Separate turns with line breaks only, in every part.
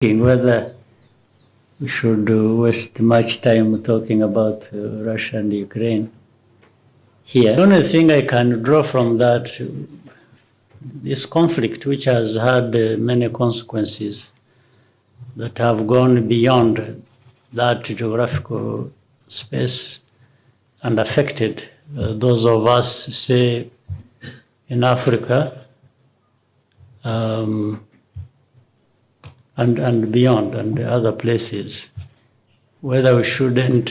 Whether we should waste much time talking about Russia and Ukraine here. The only thing I can draw from that, this conflict, which has had many consequences that have gone beyond that geographical space and affected those of us, say, in Africa, and beyond, and other places, whether we shouldn't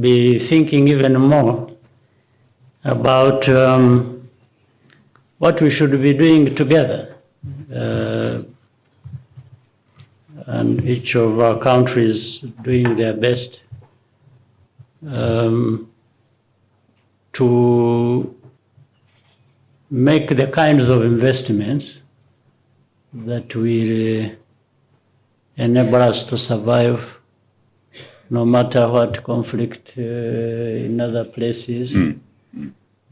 be thinking even more about what we should be doing together, and each of our countries doing their best to make the kinds of investments that will enable us to survive no matter what conflict in other places.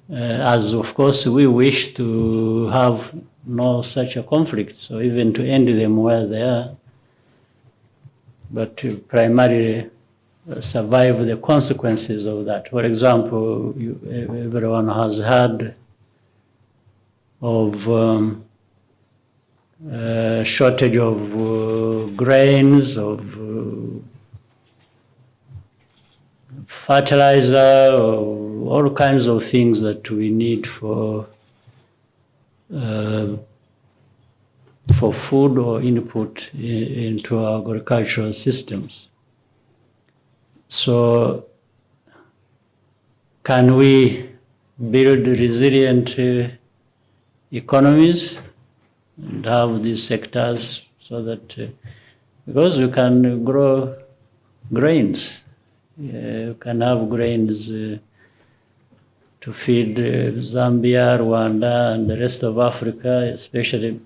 As of course we wish to have no such a conflict, so even to end them where they are, but to primarily survive the consequences of that. For example, everyone has heard of shortage of grains, of fertilizer, or all kinds of things that we need for food or input into our agricultural systems. So can we build resilient economies and have these sectors so that, because we can grow grains, you can have grains to feed Zambia, Rwanda, and the rest of Africa, especially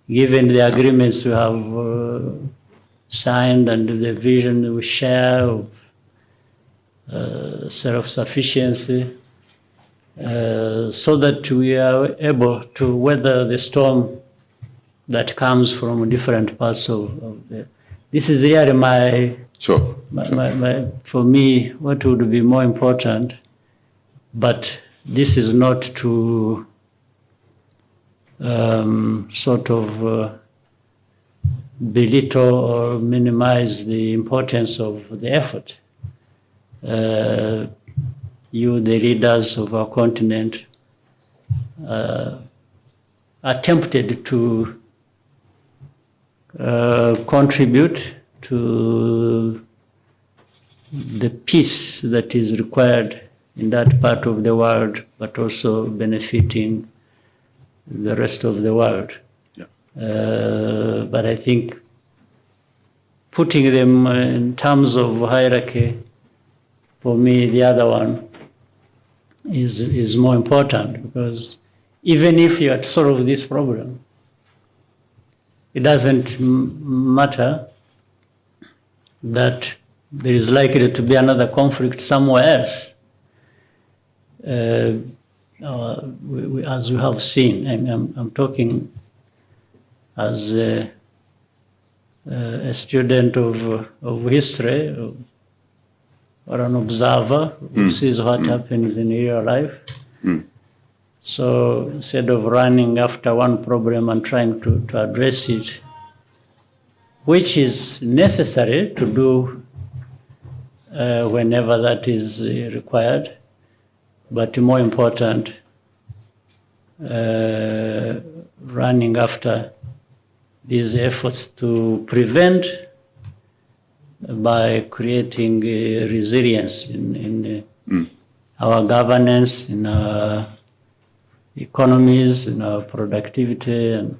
given the agreements we have signed and the vision we share of self-sufficiency, so that we are able to weather the storm that comes from different parts of the. This is really my for me, what would be more important, but this is not to sort of belittle or minimize the importance of the effort. You, the leaders of our continent, attempted to contribute to the peace that is required in that part of the world, but also benefiting the rest of the world. Yeah. But I think putting them in terms of hierarchy, for me, the other one is more important, because even if you are to solve this problem, it doesn't matter that there is likely to be another conflict somewhere else. As we have seen, I'm talking as a student of history, or an observer who sees what happens in real life. So instead of running after one problem and trying to address it, which is necessary to do whenever that is required, but more important, running after these efforts to prevent by creating resilience in our governance, in our economies, in our productivity, and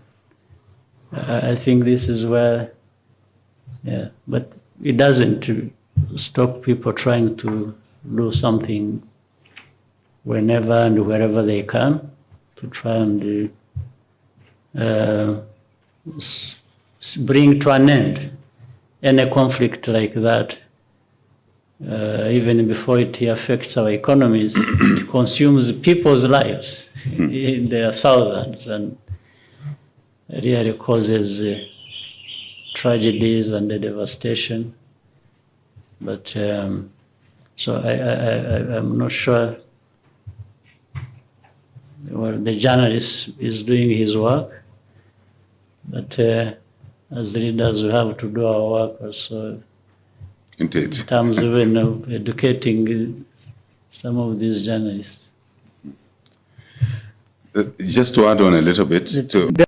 I think this is where, yeah, but it doesn't stop people trying to do something whenever and wherever they can to try and bring to an end any conflict like that, even before it affects our economies. It consumes people's lives in their thousands and really causes tragedies and the devastation. But so I'm not sure. Well, the journalist is doing his work, but as leaders, we have to do our work also.
Indeed.
In terms of educating some of these journalists.
Just to add on a little bit.